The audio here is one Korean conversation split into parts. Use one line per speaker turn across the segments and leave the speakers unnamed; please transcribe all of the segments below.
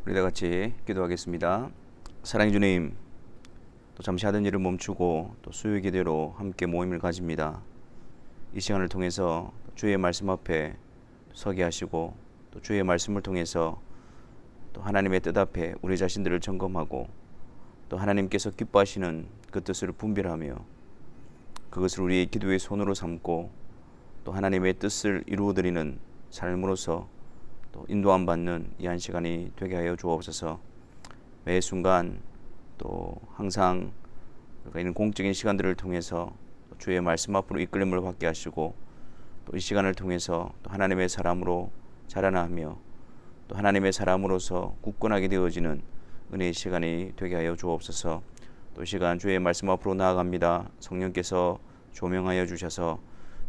우리 다 같이 기도하겠습니다. 사랑해 주님, 또 잠시 하던 일을 멈추고 또 수요 기대로 함께 모임을 가집니다. 이 시간을 통해서 주의 말씀 앞에 서게 하시고 또 주의 말씀을 통해서 또 하나님의 뜻 앞에 우리 자신들을 점검하고 또 하나님께서 기뻐하시는 그 뜻을 분별하며 그것을 우리의 기도의 손으로 삼고 또 하나님의 뜻을 이루어드리는 삶으로서 또 인도함 받는 이 한 시간이 되게 하여 주옵소서. 매 순간 또 항상 이런 공적인 시간들을 통해서 주의 말씀 앞으로 이끌림을 받게 하시고 또 이 시간을 통해서 또 하나님의 사람으로 자라나며 또 하나님의 사람으로서 굳건하게 되어지는 은혜의 시간이 되게 하여 주옵소서. 또 이 시간 주의 말씀 앞으로 나아갑니다. 성령께서 조명하여 주셔서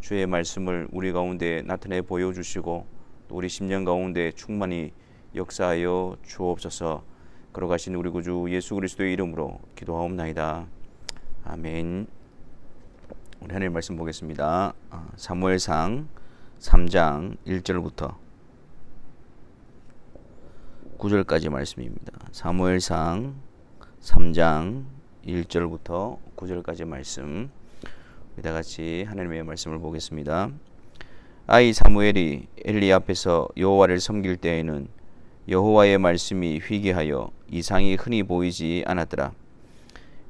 주의 말씀을 우리 가운데 나타내 보여주시고 또 우리 심령 가운데 충만히 역사하여 주옵소서. 걸어가신 우리 구주 예수 그리스도의 이름으로 기도하옵나이다. 아멘. 우리 하나님 말씀 보겠습니다. 사무엘상 3장 1절부터 9절까지 말씀입니다. 사무엘상 3장 1절부터 9절까지 말씀. 다 같이 하나님의 말씀을 보겠습니다. 아이 사무엘이 엘리 앞에서 여호와를 섬길 때에는 여호와의 말씀이 희귀하여 이상이 흔히 보이지 않았더라.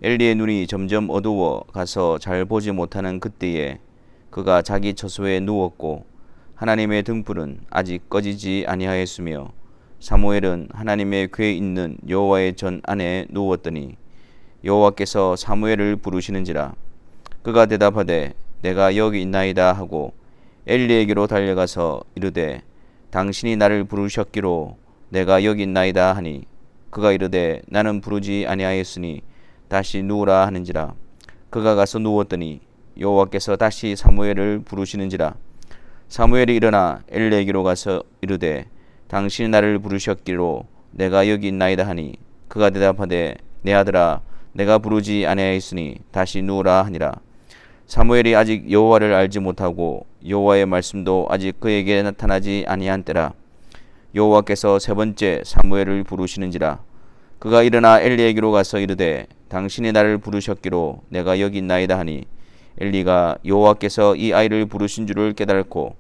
엘리의 눈이 점점 어두워 가서 잘 보지 못하는 그때에 그가 자기 처소에 누웠고 하나님의 등불은 아직 꺼지지 아니하였으며 사무엘은 하나님의 궤에 있는 여호와의 전 안에 누웠더니 여호와께서 사무엘을 부르시는지라. 그가 대답하되 내가 여기 있나이다 하고 엘리에게로 달려가서 이르되 당신이 나를 부르셨기로 내가 여기 있나이다 하니 그가 이르되 나는 부르지 아니하였으니 다시 누우라 하는지라. 그가 가서 누웠더니 여호와께서 다시 사무엘을 부르시는지라. 사무엘이 일어나 엘리에게로 가서 이르되 당신이 나를 부르셨기로 내가 여기 있나이다 하니 그가 대답하되 내 아들아 내가 부르지 아니하였으니 다시 누우라 하니라. 사무엘이 아직 여호와를 알지 못하고 여호와의 말씀도 아직 그에게 나타나지 아니한 때라. 여호와께서 세 번째 사무엘을 부르시는지라. 그가 일어나 엘리에게로 가서 이르되 당신이 나를 부르셨기로 내가 여기 있나이다 하니 엘리가 여호와께서 이 아이를 부르신 줄을 깨달고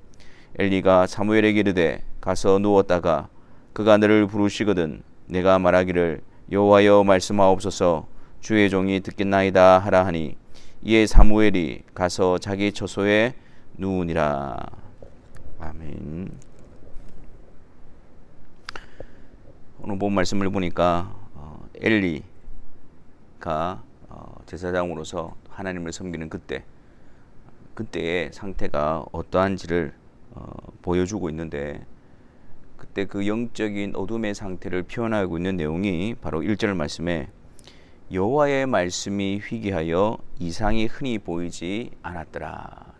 엘리가 사무엘에게 이르되 가서 누웠다가 그가 너를 부르시거든 내가 말하기를 여호와여 말씀하옵소서 주의 종이 듣겠나이다 하라 하니 이에 사무엘이 가서 자기 처소에 누우니라. 아멘. 오늘 본 말씀을 보니까 엘리가 제사장으로서 하나님을 섬기는 그때의 상태가 어떠한지를 보여주고 있는데 그때 그 영적인 어둠의 상태를 표현하고 있는 내용이 바로 1절 말씀에 여호와의 말씀이 희귀하여 이상이 흔히 보이지 않았더라.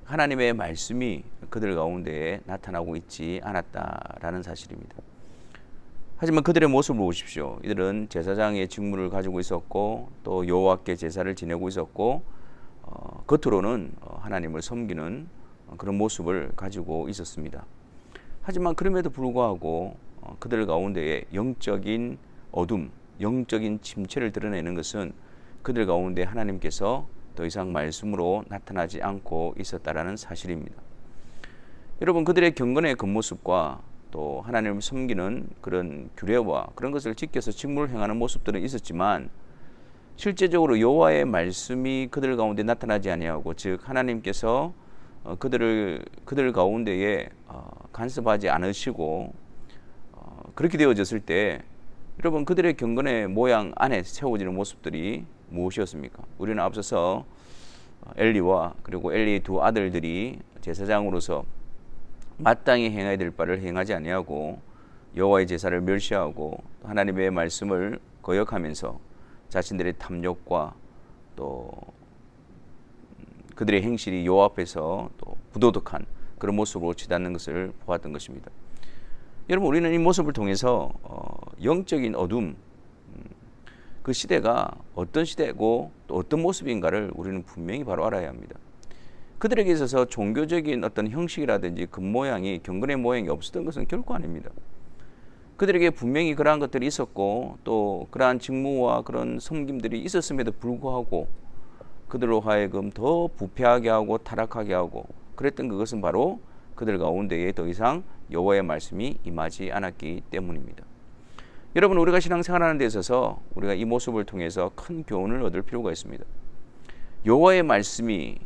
하나님의 말씀이 그들 가운데에 나타나고 있지 않았다라는 사실입니다. 하지만 그들의 모습을 보십시오. 이들은 제사장의 직무를 가지고 있었고 또 여호와께 제사를 지내고 있었고 겉으로는 하나님을 섬기는 그런 모습을 가지고 있었습니다. 하지만 그럼에도 불구하고 그들 가운데에 영적인 어둠, 영적인 침체를 드러내는 것은 그들 가운데 하나님께서 더 이상 말씀으로 나타나지 않고 있었다라는 사실입니다. 여러분, 그들의 경건의 겉모습과 또 하나님을 섬기는 그런 규례와 그런 것을 지켜서 직무를 행하는 모습들은 있었지만 실제적으로 여호와의 말씀이 그들 가운데 나타나지 아니하고 즉 하나님께서 그들 가운데에 간섭하지 않으시고 그렇게 되어졌을 때 여러분 그들의 경건의 모양 안에 채워지는 모습들이 무엇이었습니까? 우리는 앞서서 엘리와 그리고 엘리의 두 아들들이 제사장으로서 마땅히 행해야 될 바를 행하지 아니하고 여호와의 제사를 멸시하고 하나님의 말씀을 거역하면서 자신들의 탐욕과 또 그들의 행실이 여호와 앞에서 또 부도덕한 그런 모습으로 치닫는 것을 보았던 것입니다. 여러분, 우리는 이 모습을 통해서 영적인 어둠, 그 시대가 어떤 시대고 또 어떤 모습인가를 우리는 분명히 바로 알아야 합니다. 그들에게 있어서 종교적인 어떤 형식이라든지 그 모양이 경건의 모양이 없었던 것은 결코 아닙니다. 그들에게 분명히 그러한 것들이 있었고 또 그러한 직무와 그런 섬김들이 있었음에도 불구하고 그들로 하여금 더 부패하게 하고 타락하게 하고 그랬던 그것은 바로 그들 가운데에 더 이상 여호와의 말씀이 임하지 않았기 때문입니다. 여러분, 우리가 신앙생활하는 데 있어서 우리가 이 모습을 통해서 큰 교훈을 얻을 필요가 있습니다. 여호와의 말씀이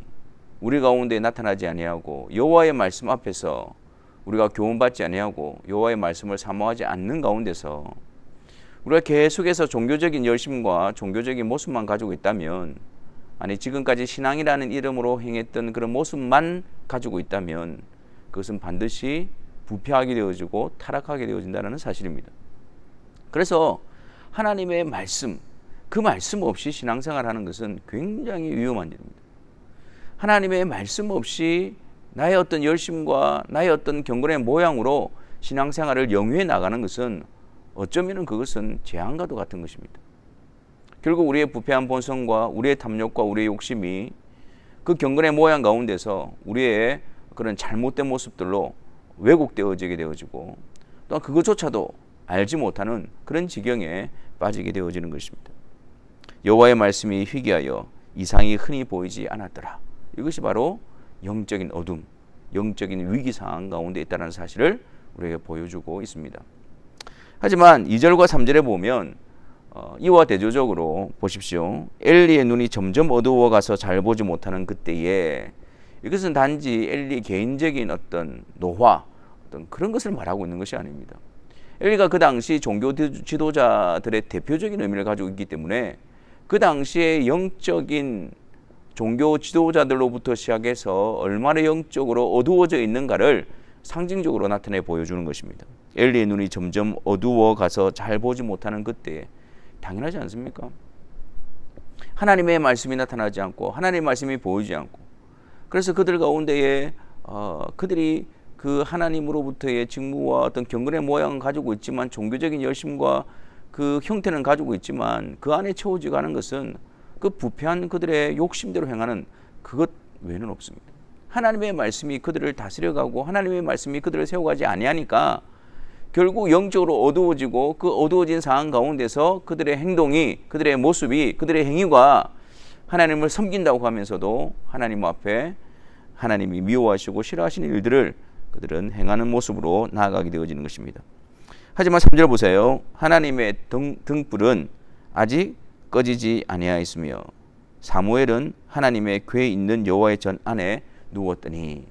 우리 가운데 나타나지 아니하고 여호와의 말씀 앞에서 우리가 교훈받지 아니하고 여호와의 말씀을 사모하지 않는 가운데서 우리가 계속해서 종교적인 열심과 종교적인 모습만 가지고 있다면, 아니 지금까지 신앙이라는 이름으로 행했던 그런 모습만 가지고 있다면 그것은 반드시 부패하게 되어지고 타락하게 되어진다는 사실입니다. 그래서 하나님의 말씀, 그 말씀 없이 신앙생활하는 것은 굉장히 위험한 일입니다. 하나님의 말씀 없이 나의 어떤 열심과 나의 어떤 경건의 모양으로 신앙생활을 영위해 나가는 것은 어쩌면 그것은 재앙과도 같은 것입니다. 결국 우리의 부패한 본성과 우리의 탐욕과 우리의 욕심이 그 경건의 모양 가운데서 우리의 그런 잘못된 모습들로 왜곡되어지게 되어지고 또 그것조차도 알지 못하는 그런 지경에 빠지게 되어지는 것입니다. 여호와의 말씀이 희귀하여 이상이 흔히 보이지 않았더라. 이것이 바로 영적인 어둠, 영적인 위기 상황 가운데 있다는 사실을 우리에게 보여주고 있습니다. 하지만 2절과 3절에 보면 이와 대조적으로 보십시오. 엘리의 눈이 점점 어두워가서 잘 보지 못하는 그때에, 이것은 단지 엘리 개인적인 어떤 노화, 어떤 그런 것을 말하고 있는 것이 아닙니다. 엘리가 그 당시 종교 지도자들의 대표적인 의미를 가지고 있기 때문에 그 당시의 영적인 종교 지도자들로부터 시작해서 얼마나 영적으로 어두워져 있는가를 상징적으로 나타내 보여주는 것입니다. 엘리의 눈이 점점 어두워 가서 잘 보지 못하는 그때에, 당연하지 않습니까? 하나님의 말씀이 나타나지 않고 하나님의 말씀이 보이지 않고, 그래서 그들 가운데에 그들이 그 하나님으로부터의 직무와 어떤 경건의 모양은 가지고 있지만, 종교적인 열심과 그 형태는 가지고 있지만 그 안에 채워지고 하는 것은 그 부패한 그들의 욕심대로 행하는 그것 외에는 없습니다. 하나님의 말씀이 그들을 다스려가고 하나님의 말씀이 그들을 세워가지 아니하니까 결국 영적으로 어두워지고, 그 어두워진 상황 가운데서 그들의 행동이, 그들의 모습이, 그들의 행위가 하나님을 섬긴다고 하면서도 하나님 앞에 하나님이 미워하시고 싫어하시는 일들을 그들은 행하는 모습으로 나아가게 되어지는 것입니다. 하지만 3절 보세요. 하나님의 등불은 아직 꺼지지 아니하였으며 사무엘은 하나님의 궤에 있는 여호와의 전 안에 누웠더니.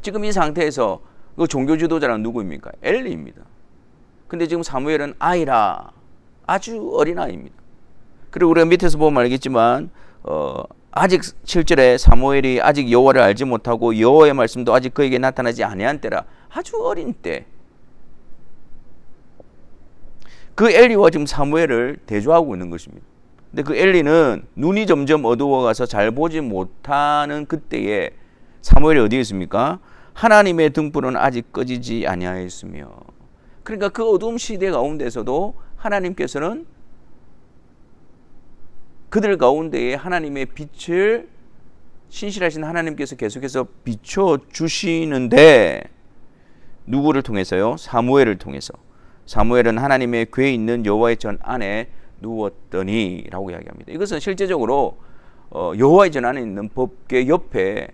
지금 이 상태에서 그 종교 지도자는 누구입니까? 엘리입니다. 근데 지금 사무엘은 아이라, 아주 어린 아이입니다. 그리고 우리가 밑에서 보면 알겠지만 아직 7절에 사무엘이 아직 여호와를 알지 못하고 여호와의 말씀도 아직 그에게 나타나지 아니한 때라, 아주 어린 때. 그 엘리와 지금 사무엘을 대조하고 있는 것입니다. 근데 그 엘리는 눈이 점점 어두워가서 잘 보지 못하는 그때에 사무엘이 어디에 있습니까? 하나님의 등불은 아직 꺼지지 아니하였으며. 그러니까 그 어두움 시대 가운데서도 하나님께서는 그들 가운데에 하나님의 빛을, 신실하신 하나님께서 계속해서 비춰주시는데 누구를 통해서요? 사무엘을 통해서. 사무엘은 하나님의 궤에 있는 여호와의 전 안에 누웠더니 라고 이야기합니다. 이것은 실제적으로 여호와의 전 안에 있는 법궤 옆에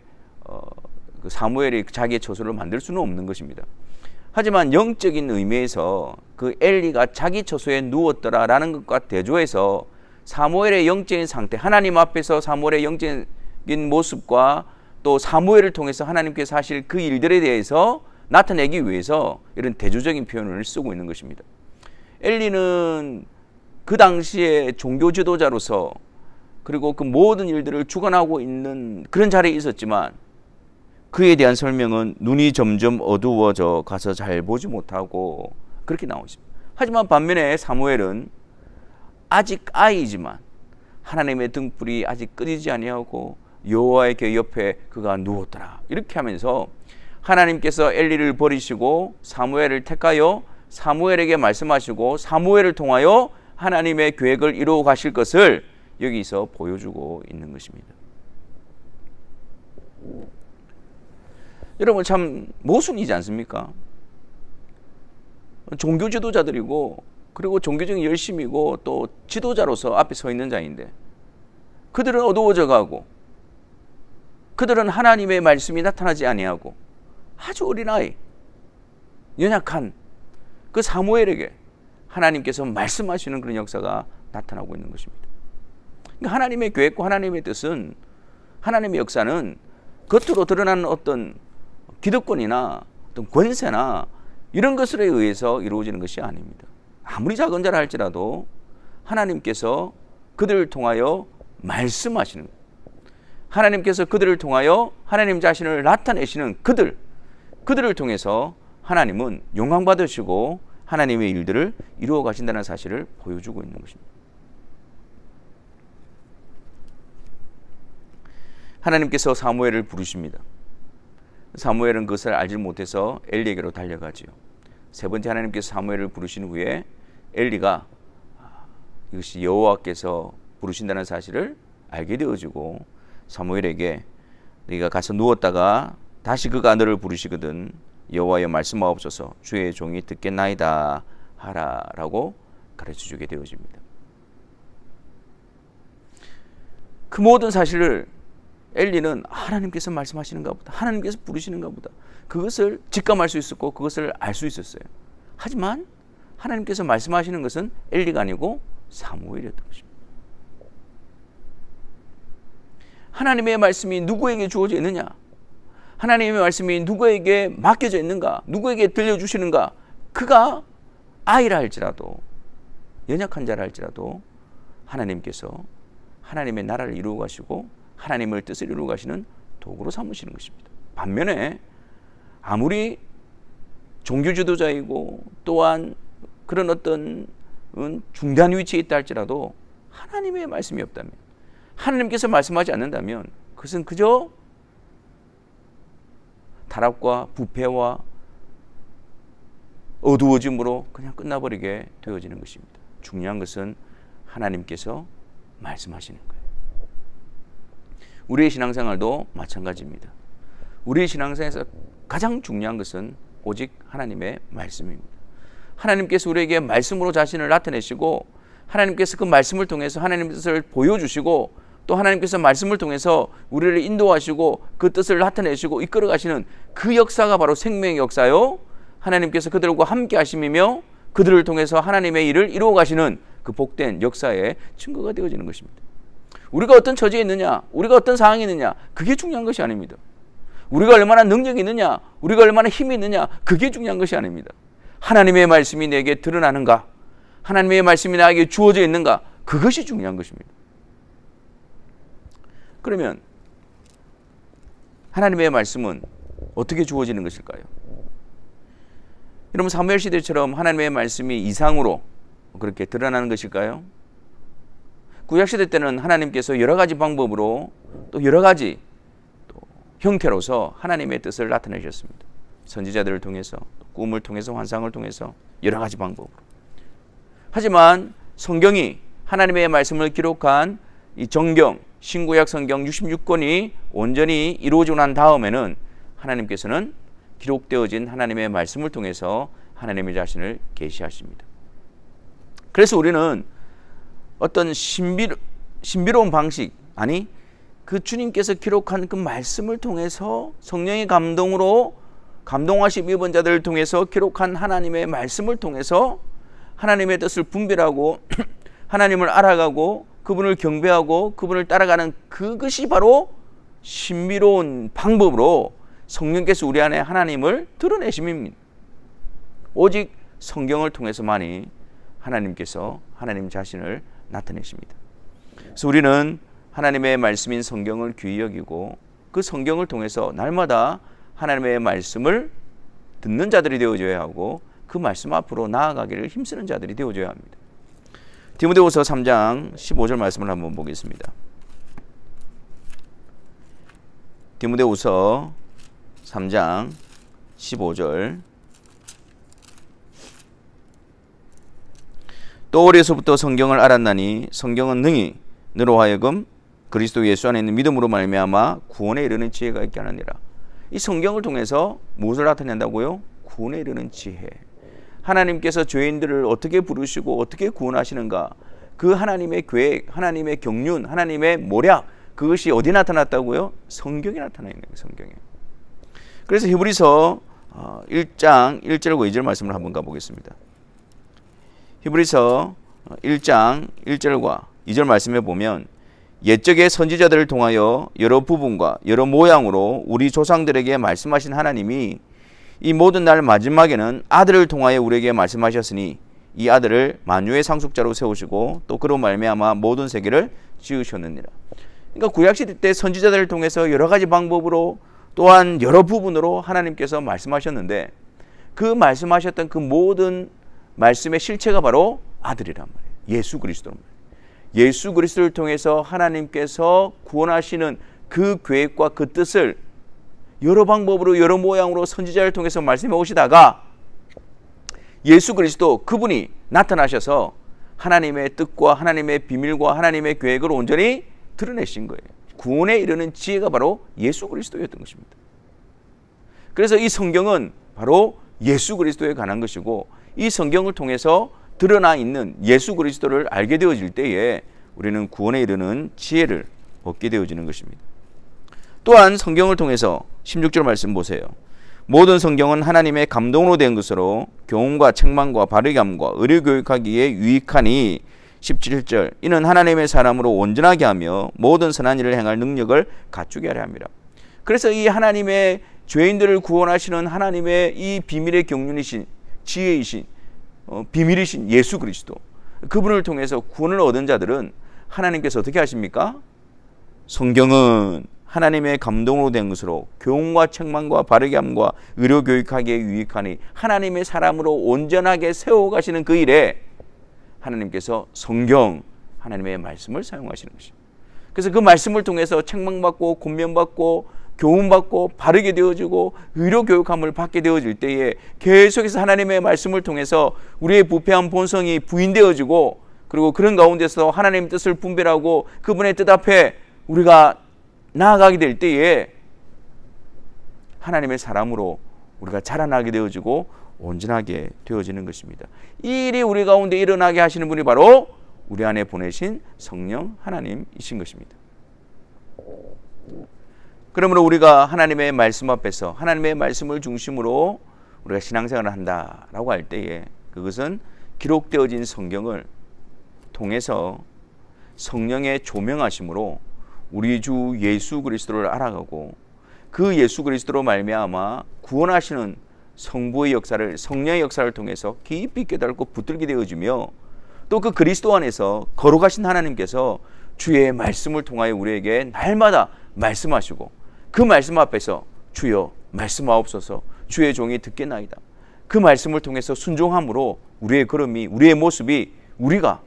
그 사무엘이 자기의 처소를 만들 수는 없는 것입니다. 하지만 영적인 의미에서 그 엘리가 자기 처소에 누웠더라라는 것과 대조해서 사무엘의 영적인 상태, 하나님 앞에서 사무엘의 영적인 모습과 또 사무엘을 통해서 하나님께서 하실 그 일들에 대해서 나타내기 위해서 이런 대조적인 표현을 쓰고 있는 것입니다. 엘리는 그 당시에 종교 지도자로서 그리고 그 모든 일들을 주관하고 있는 그런 자리에 있었지만 그에 대한 설명은 눈이 점점 어두워져 가서 잘 보지 못하고 그렇게 나오고 있습니다. 하지만 반면에 사무엘은 아직 아이지만 하나님의 등불이 아직 꺼지지 아니하고 여호와의 궤 옆에 그가 누웠더라, 이렇게 하면서 하나님께서 엘리를 버리시고 사무엘을 택하여 사무엘에게 말씀하시고 사무엘을 통하여 하나님의 계획을 이루어 가실 것을 여기서 보여주고 있는 것입니다. 여러분, 참 모순이지 않습니까? 종교 지도자들이고 그리고 종교적인 열심이고 또 지도자로서 앞에 서 있는 자인데 그들은 어두워져 가고 그들은 하나님의 말씀이 나타나지 아니하고 아주 어린아이 연약한 그 사무엘에게 하나님께서 말씀하시는 그런 역사가 나타나고 있는 것입니다. 그러니까 하나님의 계획과 하나님의 뜻은 하나님의 역사는 겉으로 드러나는 어떤 기득권이나 어떤 권세나 이런 것에 의해서 이루어지는 것이 아닙니다. 아무리 작은 자라 할지라도 하나님께서 그들을 통하여 말씀하시는 것, 하나님께서 그들을 통하여 하나님 자신을 나타내시는 그들을 통해서 하나님은 영광 받으시고 하나님의 일들을 이루어 가신다는 사실을 보여주고 있는 것입니다. 하나님께서 사무엘을 부르십니다. 사무엘은 그것을 알지 못해서 엘리에게로 달려가지요. 세 번째 하나님께서 사무엘을 부르신 후에 엘리가 이것이 여호와께서 부르신다는 사실을 알게 되어지고 사무엘에게 네가 가서 누웠다가 다시 그가 너를 부르시거든 여호와여 말씀하옵소서 주의 종이 듣겠나이다 하라라고 가르쳐주게 되어집니다. 그 모든 사실을 엘리는 하나님께서 말씀하시는가 보다, 하나님께서 부르시는가 보다, 그것을 직감할 수 있었고 그것을 알 수 있었어요. 하지만 하나님께서 말씀하시는 것은 엘리가 아니고 사무엘이었던 것입니다. 하나님의 말씀이 누구에게 주어져 있느냐, 하나님의 말씀이 누구에게 맡겨져 있는가, 누구에게 들려주시는가, 그가 아이라 할지라도 연약한 자라 할지라도 하나님께서 하나님의 나라를 이루어 가시고 하나님의 뜻을 이루어 가시는 도구로 삼으시는 것입니다. 반면에 아무리 종교 지도자이고 또한 그런 어떤 중대한 위치에 있다 할지라도 하나님의 말씀이 없다면, 하나님께서 말씀하지 않는다면 그것은 그저 타락과 부패와 어두워짐으로 그냥 끝나버리게 되어지는 것입니다. 중요한 것은 하나님께서 말씀하시는 거예요. 우리의 신앙생활도 마찬가지입니다. 우리의 신앙생활에서 가장 중요한 것은 오직 하나님의 말씀입니다. 하나님께서 우리에게 말씀으로 자신을 나타내시고 하나님께서 그 말씀을 통해서 하나님의 뜻을 보여주시고 또 하나님께서 말씀을 통해서 우리를 인도하시고 그 뜻을 나타내시고 이끌어 가시는 그 역사가 바로 생명의 역사요, 하나님께서 그들과 함께 하심이며 그들을 통해서 하나님의 일을 이루어 가시는 그 복된 역사의 증거가 되어지는 것입니다. 우리가 어떤 처지에 있느냐, 우리가 어떤 상황에 있느냐, 그게 중요한 것이 아닙니다. 우리가 얼마나 능력이 있느냐, 우리가 얼마나 힘이 있느냐, 그게 중요한 것이 아닙니다. 하나님의 말씀이 내게 드러나는가, 하나님의 말씀이 나에게 주어져 있는가, 그것이 중요한 것입니다. 그러면 하나님의 말씀은 어떻게 주어지는 것일까요? 여러분, 사무엘 시대처럼 하나님의 말씀이 이상으로 그렇게 드러나는 것일까요? 구약시대 때는 하나님께서 여러 가지 방법으로 또 여러 가지 또 형태로서 하나님의 뜻을 나타내셨습니다. 선지자들을 통해서, 꿈을 통해서, 환상을 통해서 여러 가지 방법으로. 하지만 성경이 하나님의 말씀을 기록한 이 정경, 신구약 성경 66권이 온전히 이루어지고 난 다음에는 하나님께서는 기록되어진 하나님의 말씀을 통해서 하나님의 자신을 계시하십니다. 그래서 우리는 어떤 신비로운 방식, 아니 그 주님께서 기록한 그 말씀을 통해서 성령의 감동으로 감동하심 입은 자들을 통해서 기록한 하나님의 말씀을 통해서 하나님의 뜻을 분별하고 하나님을 알아가고 그분을 경배하고 그분을 따라가는 그것이 바로 신비로운 방법으로 성령께서 우리 안에 하나님을 드러내심입니다. 오직 성경을 통해서만이 하나님께서 하나님 자신을 나타내십니다. 그래서 우리는 하나님의 말씀인 성경을 귀히 여기고 그 성경을 통해서 날마다 하나님의 말씀을 듣는 자들이 되어줘야 하고 그 말씀 앞으로 나아가기를 힘쓰는 자들이 되어줘야 합니다. 디모데후서 3장 15절 말씀을 한번 보겠습니다. 디모데후서 3장 15절. 또 어려서부터 성경을 알았나니 성경은 능히 너로 하여금 그리스도 예수 안에 있는 믿음으로 말미암아 구원에 이르는 지혜가 있게 하느니라. 이 성경을 통해서 무엇을 나타낸다고요? 구원에 이르는 지혜, 하나님께서 죄인들을 어떻게 부르시고 어떻게 구원하시는가, 그 하나님의 계획, 하나님의 경륜, 하나님의 모략, 그것이 어디 나타났다고요? 성경에 나타나 있는 거예요. 성경에. 그래서 히브리서 1장 1절과 2절 말씀을 한번 가보겠습니다. 히브리서 1장 1절과 2절 말씀에 보면, 옛적의 선지자들을 통하여 여러 부분과 여러 모양으로 우리 조상들에게 말씀하신 하나님이 이 모든 날 마지막에는 아들을 통하여 우리에게 말씀하셨으니 이 아들을 만유의 상속자로 세우시고 또 그로 말미암아 모든 세계를 지으셨느니라. 그러니까 구약시대 때 선지자들을 통해서 여러 가지 방법으로 또한 여러 부분으로 하나님께서 말씀하셨는데, 그 말씀하셨던 그 모든 말씀의 실체가 바로 아들이란 말이에요. 예수 그리스도란 말이에요. 예수 그리스도를 통해서 하나님께서 구원하시는 그 계획과 그 뜻을 여러 방법으로 여러 모양으로 선지자를 통해서 말씀해 오시다가 예수 그리스도 그분이 나타나셔서 하나님의 뜻과 하나님의 비밀과 하나님의 계획을 온전히 드러내신 거예요. 구원에 이르는 지혜가 바로 예수 그리스도였던 것입니다. 그래서 이 성경은 바로 예수 그리스도에 관한 것이고, 이 성경을 통해서 드러나 있는 예수 그리스도를 알게 되어질 때에 우리는 구원에 이르는 지혜를 얻게 되어지는 것입니다. 또한 성경을 통해서 16절 말씀 보세요. 모든 성경은 하나님의 감동으로 된 것으로 교훈과 책망과 바르게 함과 의료 교육하기에 유익하니, 17절, 이는 하나님의 사람으로 온전하게 하며 모든 선한 일을 행할 능력을 갖추게 하려 함이라. 그래서 이 하나님의 죄인들을 구원하시는 하나님의 이 비밀의 경륜이신 지혜이신 비밀이신 예수 그리스도, 그분을 통해서 구원을 얻은 자들은 하나님께서 어떻게 하십니까? 성경은 하나님의 감동으로 된 것으로 교훈과 책망과 바르게 함과 의료 교육하기에 유익하니, 하나님의 사람으로 온전하게 세워가시는 그 일에 하나님께서 성경, 하나님의 말씀을 사용하시는 것입니다. 그래서 그 말씀을 통해서 책망받고 권면받고 교훈받고 바르게 되어지고 의료 교육함을 받게 되어질 때에 계속해서 하나님의 말씀을 통해서 우리의 부패한 본성이 부인되어지고, 그리고 그런 가운데서 하나님의 뜻을 분별하고 그분의 뜻 앞에 우리가 나아가게 될 때에 하나님의 사람으로 우리가 자라나게 되어지고 온전하게 되어지는 것입니다. 이 일이 우리 가운데 일어나게 하시는 분이 바로 우리 안에 보내신 성령 하나님이신 것입니다. 그러므로 우리가 하나님의 말씀 앞에서 하나님의 말씀을 중심으로 우리가 신앙생활을 한다라고 할 때에, 그것은 기록되어진 성경을 통해서 성령의 조명하심으로 우리 주 예수 그리스도를 알아가고, 그 예수 그리스도로 말미암아 구원하시는 성부의 역사를, 성령의 역사를 통해서 깊이 깨닫고 붙들게 되어지며, 또 그 그리스도 안에서 거룩하신 하나님께서 주의 말씀을 통하여 우리에게 날마다 말씀하시고, 그 말씀 앞에서 주여 말씀하옵소서, 주의 종이 듣겠나이다, 그 말씀을 통해서 순종함으로 우리의 걸음이, 우리의 모습이 우리가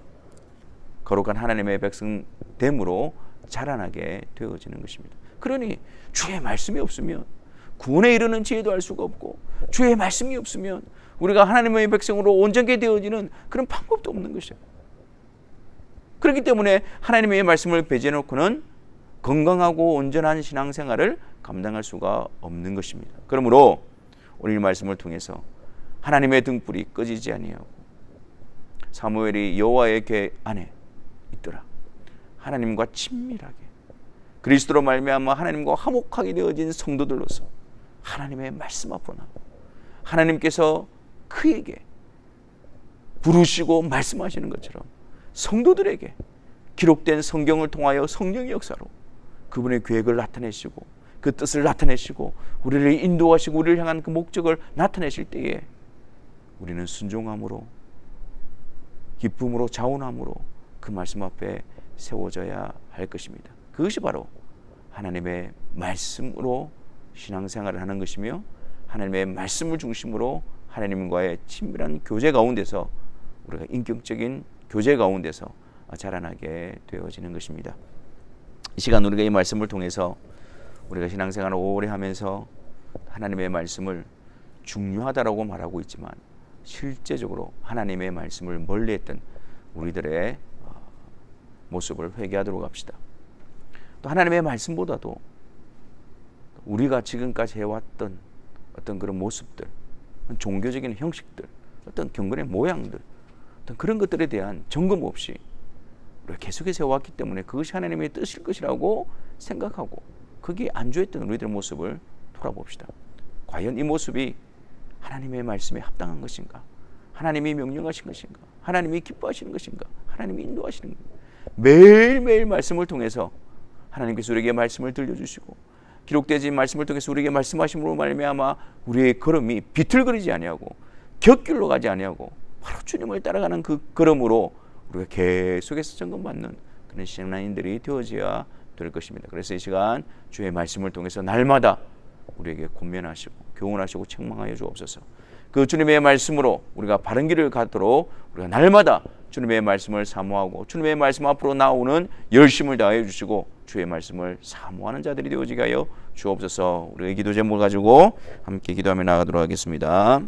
거룩한 하나님의 백성 됨으로 자라나게 되어지는 것입니다. 그러니 주의 말씀이 없으면 구원에 이르는 지혜도 알 수가 없고, 주의 말씀이 없으면 우리가 하나님의 백성으로 온전하게 되어지는 그런 방법도 없는 것이에요. 그렇기 때문에 하나님의 말씀을 배제해 놓고는 건강하고 온전한 신앙생활을 감당할 수가 없는 것입니다. 그러므로 오늘 말씀을 통해서 하나님의 등불이 꺼지지 아니하고 사무엘이 여호와의 궤 안에 있더라. 하나님과 친밀하게 그리스도로 말미암아 하나님과 화목하게 되어진 성도들로서 하나님의 말씀 앞으로 나고, 하나님께서 그에게 부르시고 말씀하시는 것처럼 성도들에게 기록된 성경을 통하여 성령의 역사로 그분의 계획을 나타내시고 그 뜻을 나타내시고 우리를 인도하시고 우리를 향한 그 목적을 나타내실 때에 우리는 순종함으로, 기쁨으로, 자원함으로 그 말씀 앞에 세워져야 할 것입니다. 그것이 바로 하나님의 말씀으로 신앙생활을 하는 것이며, 하나님의 말씀을 중심으로 하나님과의 친밀한 교제 가운데서 우리가 인격적인 교제 가운데서 자라나게 되어지는 것입니다. 이 시간 우리가 이 말씀을 통해서 우리가 신앙생활을 오래 하면서 하나님의 말씀을 중요하다라고 말하고 있지만 실제적으로 하나님의 말씀을 멀리했던 우리들의 모습을 회개하도록 합시다. 또 하나님의 말씀보다도 우리가 지금까지 해왔던 어떤 그런 모습들, 종교적인 형식들, 어떤 경건의 모양들, 어떤 그런 것들에 대한 점검 없이 우리가 계속해서 해왔기 때문에 그것이 하나님의 뜻일 것이라고 생각하고 그게 안주했던 우리들의 모습을 돌아봅시다. 과연 이 모습이 하나님의 말씀에 합당한 것인가? 하나님이 명령하신 것인가? 하나님이 기뻐하시는 것인가? 하나님이 인도하시는 것인가? 매일매일 말씀을 통해서 하나님께서 우리에게 말씀을 들려주시고 기록되어진 말씀을 통해서 우리에게 말씀하심으로 말미암아 우리의 걸음이 비틀거리지 아니하고 곁길로 가지 아니하고 바로 주님을 따라가는 그 걸음으로 우리가 계속해서 점검받는 그런 신앙인들이 되어져야 될 것입니다. 그래서 이 시간 주의 말씀을 통해서 날마다 우리에게 권면하시고 교훈하시고 책망하여 주옵소서. 그 주님의 말씀으로 우리가 바른 길을 가도록 우리가 날마다 주님의 말씀을 사모하고 주님의 말씀 앞으로 나오는 열심을 다하여 주시고 주의 말씀을 사모하는 자들이 되어지게 하여 주옵소서. 우리의 기도 제목을 가지고 함께 기도하며 나가도록 하겠습니다.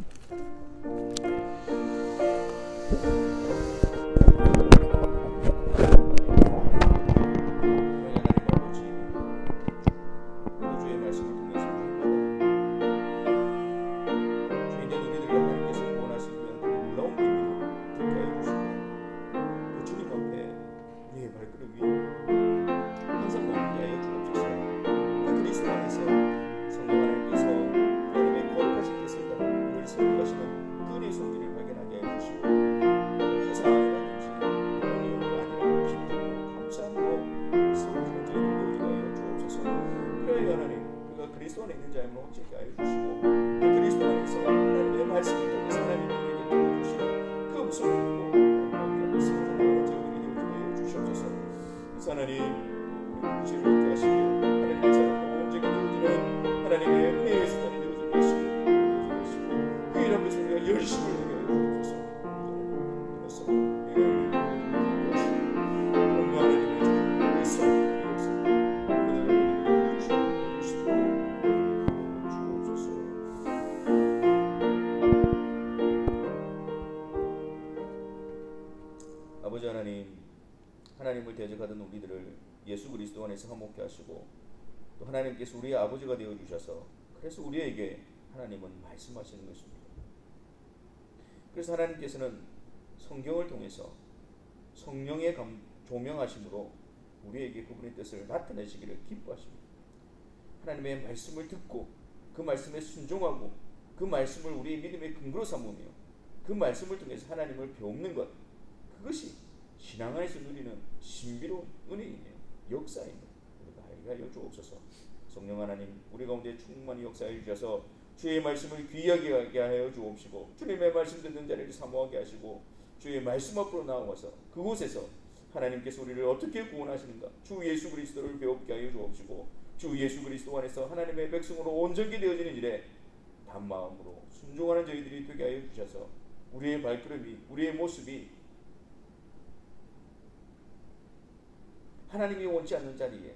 아버지 하나님, 하나님을 대적하던 우리들을 예수 그리스도 안에서 화목케 하시고 또 하나님께서 우리의 아버지가 되어 주셔서 그래서 우리에게 하나님은 말씀하시는 것입니다. 그래서 하나님께서는 성경을 통해서 성령의 조명하심으로 우리에게 그분의 뜻을 나타내시기를 기뻐하십니다. 하나님의 말씀을 듣고 그 말씀에 순종하고 그 말씀을 우리의 믿음의 근거로 삼으며 그 말씀을 통해서 하나님을 배우는 것, 그것이 신앙 안에서 누리는 신비로운 은혜이며 역사입니다. 우리가 알게 하여 주옵소서. 성령 하나님, 우리 가운데 충만히 역사해 주셔서 주의 말씀을 귀하게 하여 주옵시고 주님의 말씀 듣는 자를 사모하게 하시고 주의 말씀 앞으로 나와서 그곳에서 하나님께서 우리를 어떻게 구원하시는가 주 예수 그리스도를 배우게 하여 주옵시고 주 예수 그리스도 안에서 하나님의 백성으로 온전히 되어지는 일에 단마음으로 순종하는 저희들이 되게 하여 주셔서 우리의 발걸음이, 우리의 모습이 하나님이 원치 않는 자리에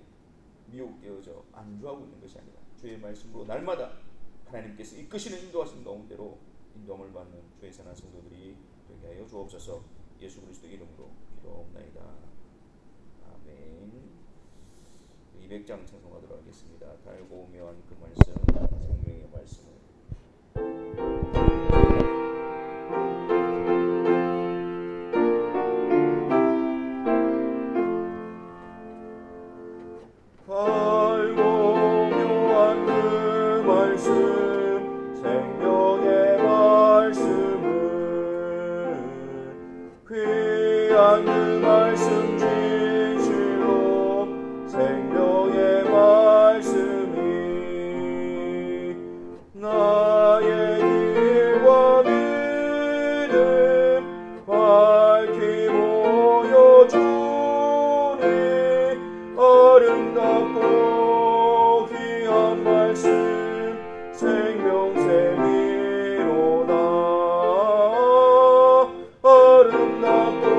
미혹되어져 안주하고 있는 것이 아니라 주의 말씀으로 날마다 하나님께서 이끄시는 인도하시는 가운데로 인도함을 받는 주의 선한 성도들이 되게 하여 주옵소서. 예수 그리스도 이름으로 기도하옵나이다. 아멘. 200장 찬송하도록 하겠습니다. 달고 오묘한 그 말씀, 생명의 말씀을 아름답고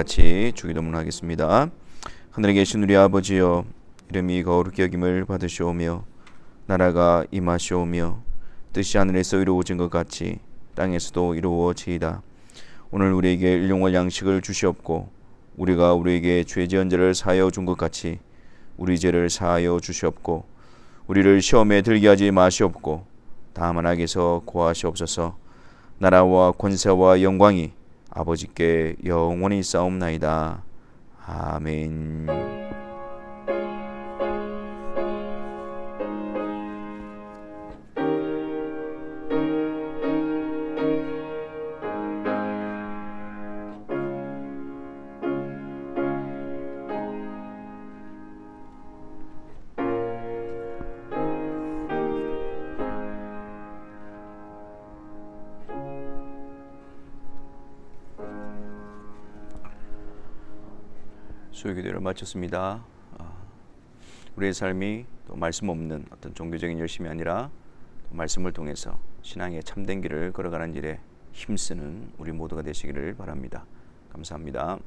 같이 주기도문을 하겠습니다. 하늘에 계신 우리 아버지여, 이름이 거룩히 여김을 받으시오며 나라가 임하시오며 뜻이 하늘에서 이루어진 것 같이 땅에서도 이루어지이다. 오늘 우리에게 일용할 양식을 주시옵고 우리가 우리에게 죄 지은 자를 사하여 준 것 같이 우리 죄를 사하여 주시옵고 우리를 시험에 들게 하지 마시옵고 다만 악에서 구하시옵소서. 나라와 권세와 영광이 아버지께 영원히 있사옵나이다. 아멘. 수요기도를 마쳤습니다. 우리의 삶이 또 말씀 없는 어떤 종교적인 열심이 아니라 말씀을 통해서 신앙의 참된 길을 걸어가는 일에 힘쓰는 우리 모두가 되시기를 바랍니다. 감사합니다.